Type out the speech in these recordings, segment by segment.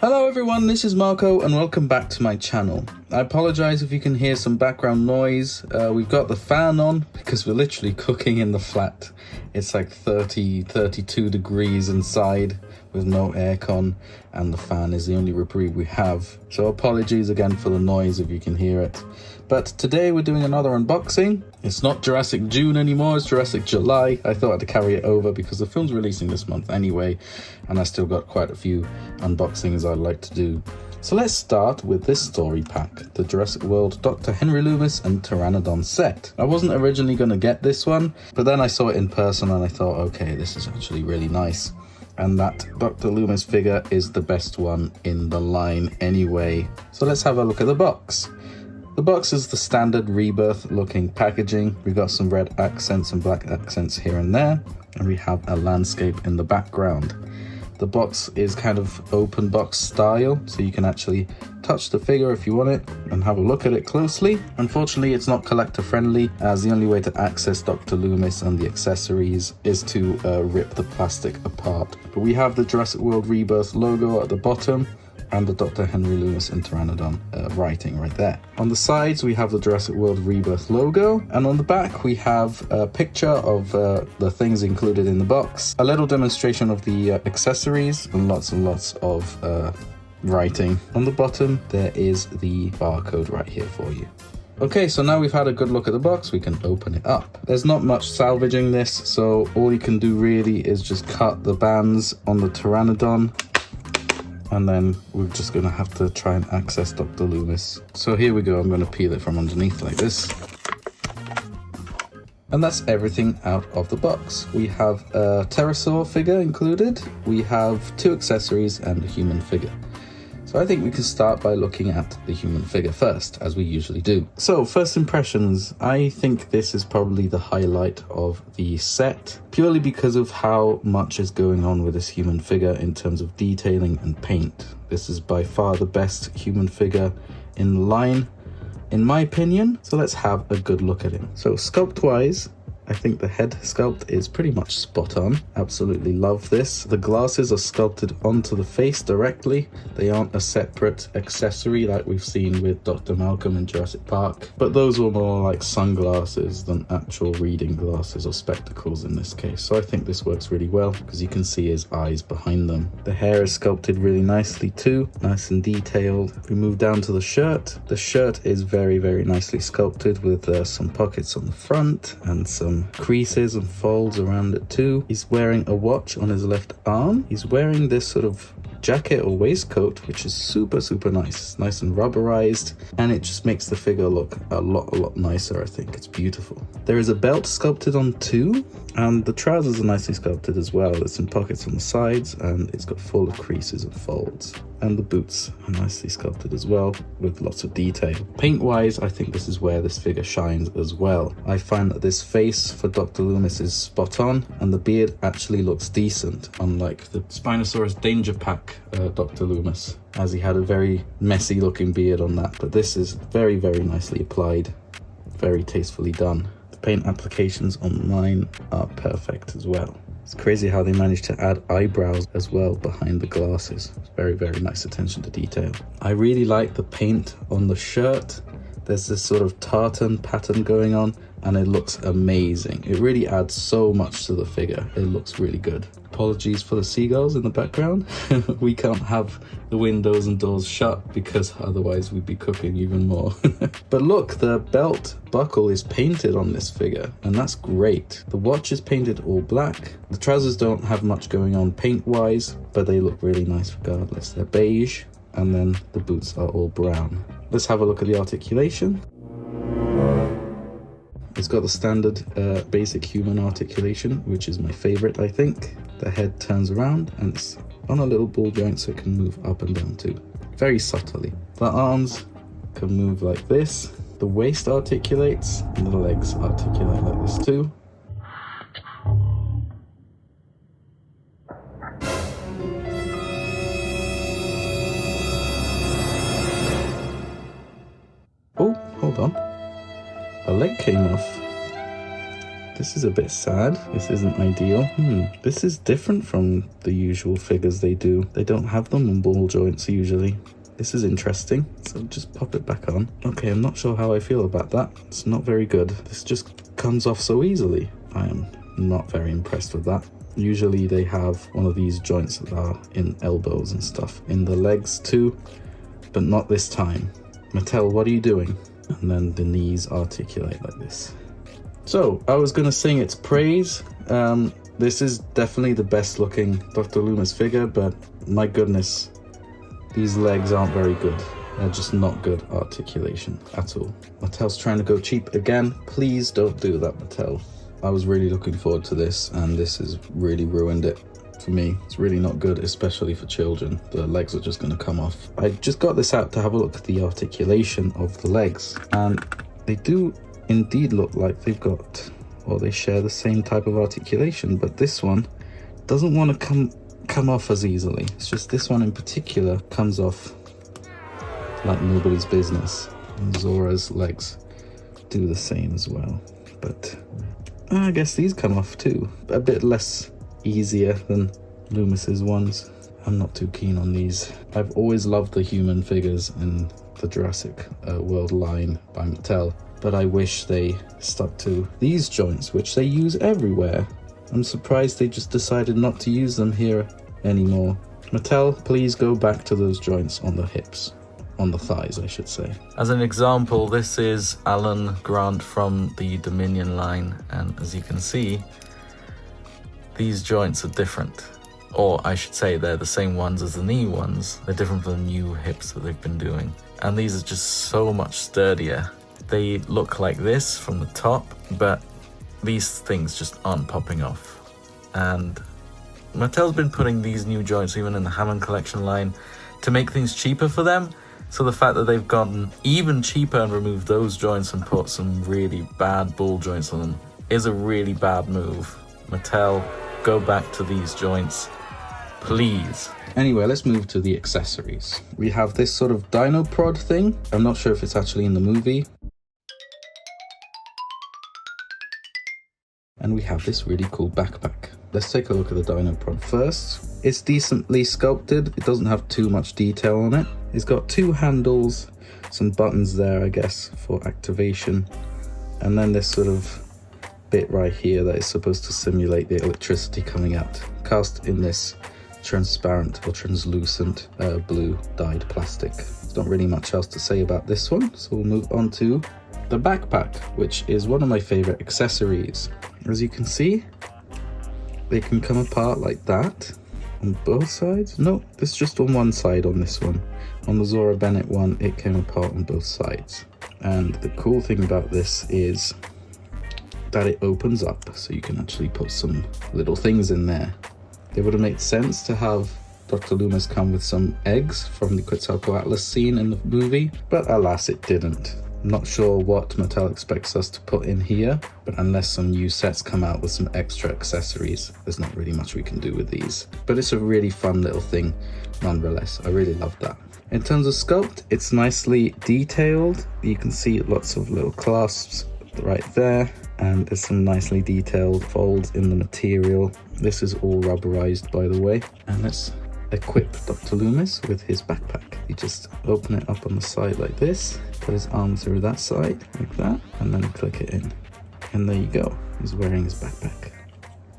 Hello everyone, this is Marco and welcome back to my channel. I apologize if you can hear some background noise. We've got the fan on because we're literally cooking in the flat. It's like 32 degrees inside with no aircon, and the fan is the only reprieve we have. So apologies again for the noise if you can hear it. But today we're doing another unboxing. It's not Jurassic June anymore, it's Jurassic July. I thought I'd carry it over because the film's releasing this month anyway, and I still got quite a few unboxings I'd like to do. So let's start with this story pack, the Jurassic World Dr. Henry Loomis and Pteranodon Set. I wasn't originally going to get this one, but then I saw it in person and I thought, okay, this is actually really nice. And that Dr. Loomis figure is the best one in the line anyway. So let's have a look at the box. The box is the standard Rebirth looking packaging. We've got some red accents and black accents here and there, and we have a landscape in the background. The box is kind of open box style, so you can actually touch the figure if you want it and have a look at it closely. Unfortunately, it's not collector friendly, as the only way to access Dr. Loomis and the accessories is to rip the plastic apart. But we have the Jurassic World Rebirth logo at the bottom and the Dr. Henry Loomis and Pteranodon writing right there. On the sides we have the Jurassic World Rebirth logo, and on the back we have a picture of the things included in the box, a little demonstration of the accessories, and lots of writing. On the bottom there is the barcode right here for you. Okay, so now we've had a good look at the box, we can open it up. There's not much salvaging this, so all you can do really is just cut the bands on the Pteranodon, and then we're just going to have to try and access Dr. Loomis. So here we go, I'm going to peel it from underneath like this. And that's everything out of the box. We have a pterosaur figure included, we have 2 accessories and a human figure. So I think we can start by looking at the human figure first, as we usually do. So first impressions, I think this is probably the highlight of the set, purely because of how much is going on with this human figure in terms of detailing and paint. This is by far the best human figure in the line, in my opinion. So let's have a good look at him. So sculpt wise, I think the head sculpt is pretty much spot on. Absolutely love this. The glasses are sculpted onto the face directly. They aren't a separate accessory like we've seen with Dr. Malcolm in Jurassic Park, but those were more like sunglasses than actual reading glasses or spectacles in this case. So I think this works really well because you can see his eyes behind them. The hair is sculpted really nicely too, nice and detailed. If we move down to the shirt is very nicely sculpted with some pockets on the front and some creases and folds around it too. He's wearing a watch on his left arm. He's wearing this sort of jacket or waistcoat, which is super nice. It's nice and rubberized, and it just makes the figure look a lot nicer. I think it's beautiful. There is a belt sculpted on too, and the trousers are nicely sculpted as well. There's some pockets on the sides, and it's got full of creases and folds. And the boots are nicely sculpted as well, with lots of detail. Paint wise, I think this is where this figure shines as well. I find that this face for Dr. Loomis is spot on, and the beard actually looks decent, unlike the Spinosaurus Danger Pack Dr. Loomis, as he had a very messy looking beard on that. But this is very nicely applied, very tastefully done. The paint applications on mine are perfect as well. It's crazy how they managed to add eyebrows as well behind the glasses. It's very nice attention to detail. I really like the paint on the shirt. There's this sort of tartan pattern going on, and it looks amazing. It really adds so much to the figure. It looks really good. Apologies for the seagulls in the background. We can't have the windows and doors shut because otherwise we'd be cooking even more. But look, the belt buckle is painted on this figure, and that's great. The watch is painted all black. The trousers don't have much going on paint-wise, but they look really nice regardless. They're beige, and then the boots are all brown. Let's have a look at the articulation. It's got the standard basic human articulation, which is my favorite, I think. The head turns around and it's on a little ball joint, so it can move up and down too, very subtly. The arms can move like this. The waist articulates, and the legs articulate like this too. Oh, hold on. A leg came off. This is a bit sad. This isn't ideal. This is different from the usual figures they do. They don't have them on ball joints usually. This is interesting, so just pop it back on. Okay, I'm not sure how I feel about that. It's not very good. This just comes off so easily. I am not very impressed with that. Usually they have one of these joints that are in elbows and stuff. In the legs too, but not this time. Mattel, what are you doing? And then the knees articulate like this. So, I was gonna sing its praise. This is definitely the best looking Dr. Loomis figure, but my goodness, these legs aren't very good. They're just not good articulation at all. Mattel's trying to go cheap again. Please don't do that, Mattel. I was really looking forward to this, and this has really ruined it for me. It's really not good, especially for children. The legs are just going to come off. I just got this out to have a look at the articulation of the legs, and they do indeed look like they've got, or they share the same type of articulation, but this one doesn't want to come off as easily. It's just this one in particular comes off like nobody's business. And Zora's legs do the same as well, but I guess these come off too. A bit less easier than Loomis's ones. I'm not too keen on these. I've always loved the human figures in the Jurassic World line by Mattel, but I wish they stuck to these joints, which they use everywhere. I'm surprised they just decided not to use them here anymore. Mattel, please go back to those joints on the hips. On the thighs, I should say. As an example, this is Alan Grant from the Dominion line, and as you can see, these joints are different. Or I should say they're the same ones as the knee ones. They're different from the new hips that they've been doing. And these are just so much sturdier. They look like this from the top, but these things just aren't popping off. And Mattel's been putting these new joints even in the Hammond Collection line to make things cheaper for them. So the fact that they've gotten even cheaper and removed those joints and put some really bad ball joints on them is a really bad move. Mattel, go back to these joints, please. Anyway, let's move to the accessories. We have this sort of dino prod thing. I'm not sure if it's actually in the movie. And we have this really cool backpack. Let's take a look at the dino prod first. It's decently sculpted. It doesn't have too much detail on it. It's got two handles, some buttons there, I guess, for activation. And then this sort of bit right here that is supposed to simulate the electricity coming out. Cast in this transparent or translucent blue dyed plastic. There's not really much else to say about this one, so we'll move on to the backpack, which is one of my favorite accessories. As you can see, they can come apart like that on both sides. No, it's just on one side on this one. On the Zora Bennett one, it came apart on both sides. And the cool thing about this is that it opens up, so you can actually put some little things in there. It would have made sense to have Dr. Loomis come with some eggs from the Quetzalcoatl scene in the movie, but alas, it didn't. I'm not sure what Mattel expects us to put in here, but unless some new sets come out with some extra accessories, there's not really much we can do with these. But it's a really fun little thing nonetheless. I really love that. In terms of sculpt, it's nicely detailed. You can see lots of little clasps right there, and there's some nicely detailed folds in the material. This is all rubberized, by the way. And let's equip Dr. Loomis with his backpack. You just open it up on the side like this, put his arm through that side like that, and then click it in. And there you go, he's wearing his backpack.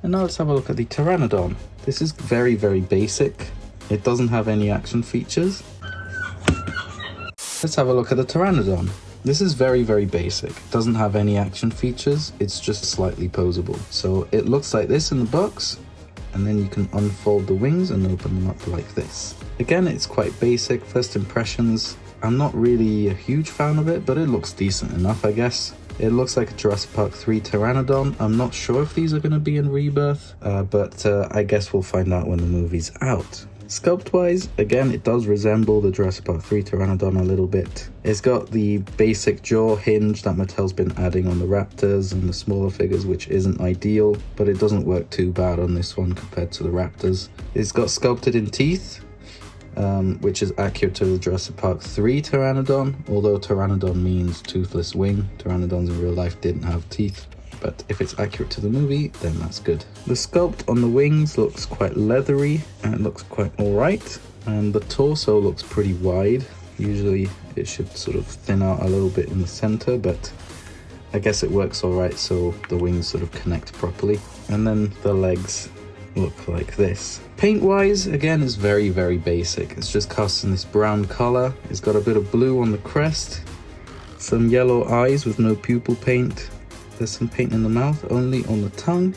And now let's have a look at the Pteranodon. This is very, very basic. It doesn't have any action features. Let's have a look at the Pteranodon. This is very, very basic. It doesn't have any action features. It's just slightly posable. So it looks like this in the box, and then you can unfold the wings and open them up like this. Again, it's quite basic. First impressions, I'm not really a huge fan of it, but it looks decent enough, I guess. It looks like a Jurassic Park 3 Pteranodon. I'm not sure if these are going to be in Rebirth, but I guess we'll find out when the movie's out. Sculpt-wise, again, it does resemble the Jurassic Park 3 Pteranodon a little bit. It's got the basic jaw hinge that Mattel's been adding on the Raptors and the smaller figures, which isn't ideal, but it doesn't work too bad on this one compared to the Raptors. It's got sculpted in teeth, which is accurate to the Jurassic Park 3 Pteranodon, although Pteranodon means toothless wing. Pteranodons in real life didn't have teeth. but if it's accurate to the movie, then that's good. The sculpt on the wings looks quite leathery and it looks quite alright, and the torso looks pretty wide. Usually it should sort of thin out a little bit in the center, but I guess it works alright so the wings sort of connect properly. And then the legs look like this. Paint wise, again, is very, very basic. It's just cast in this brown color. It's got a bit of blue on the crest, some yellow eyes with no pupil paint. There's some paint in the mouth, only on the tongue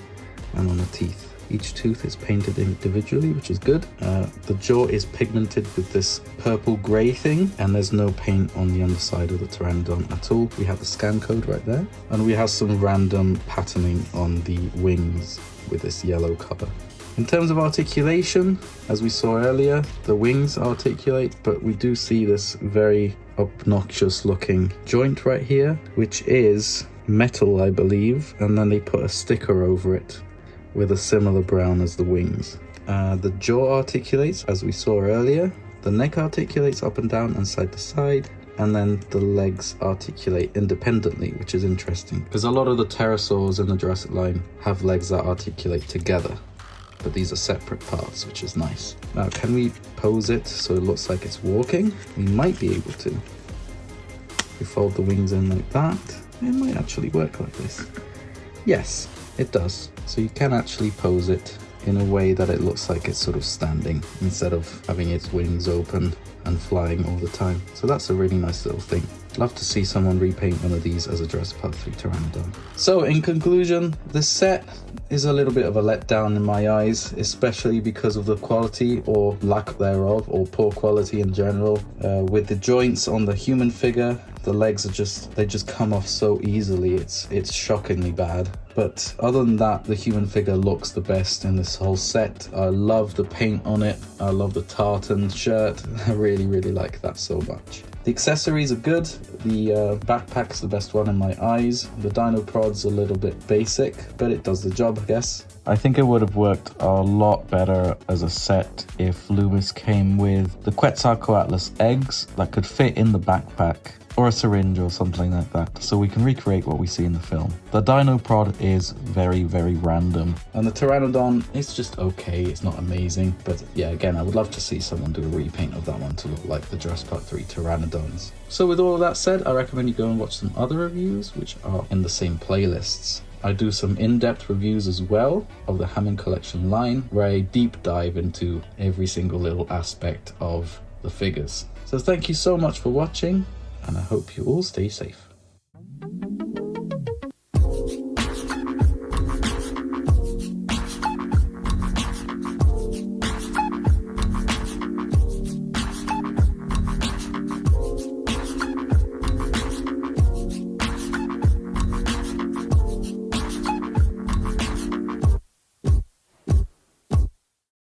and on the teeth. Each tooth is painted individually, which is good. The jaw is pigmented with this purple grey thing, and there's no paint on the underside of the Pteranodon at all. We have the scan code right there, and we have some random patterning on the wings with this yellow color. In terms of articulation, as we saw earlier, the wings articulate, but we do see this very obnoxious looking joint right here, which is metal, I believe, and then they put a sticker over it with a similar brown as the wings. The jaw articulates, as we saw earlier. The neck articulates up and down and side to side, and then the legs articulate independently, which is interesting because a lot of the pterosaurs in the Jurassic line have legs that articulate together, but these are separate parts, which is nice. Now, can we pose it so it looks like it's walking? We might be able to. If we fold the wings in like that, it might actually work like this. Yes, it does. So you can actually pose it in a way that it looks like it's sort of standing instead of having its wings open and flying all the time. So that's a really nice little thing. Love to see someone repaint one of these as a Jurassic Park 3 Pteranodon. So in conclusion, this set is a little bit of a letdown in my eyes, especially because of the quality or lack thereof, or poor quality in general. With the joints on the human figure, the legs are they just come off so easily. It's shockingly bad. But other than that, the human figure looks the best in this whole set. I love the paint on it. I love the tartan shirt. I really, really like that so much. The accessories are good. The backpack's the best one in my eyes. The dino prod's a little bit basic, but it does the job, I guess. I think it would have worked a lot better as a set if Loomis came with the Quetzalcoatlus eggs that could fit in the backpack, or a syringe or something like that, so we can recreate what we see in the film. The dino prod is very, very random, and the Pteranodon is just okay. It's not amazing, but yeah, again, I would love to see someone do a repaint of that one to look like the Jurassic Park 3 Pteranodons. So with all of that said, I recommend you go and watch some other reviews, which are in the same playlists. I do some in-depth reviews as well of the Hammond Collection line, where I deep dive into every single little aspect of the figures. So thank you so much for watching, and I hope you all stay safe.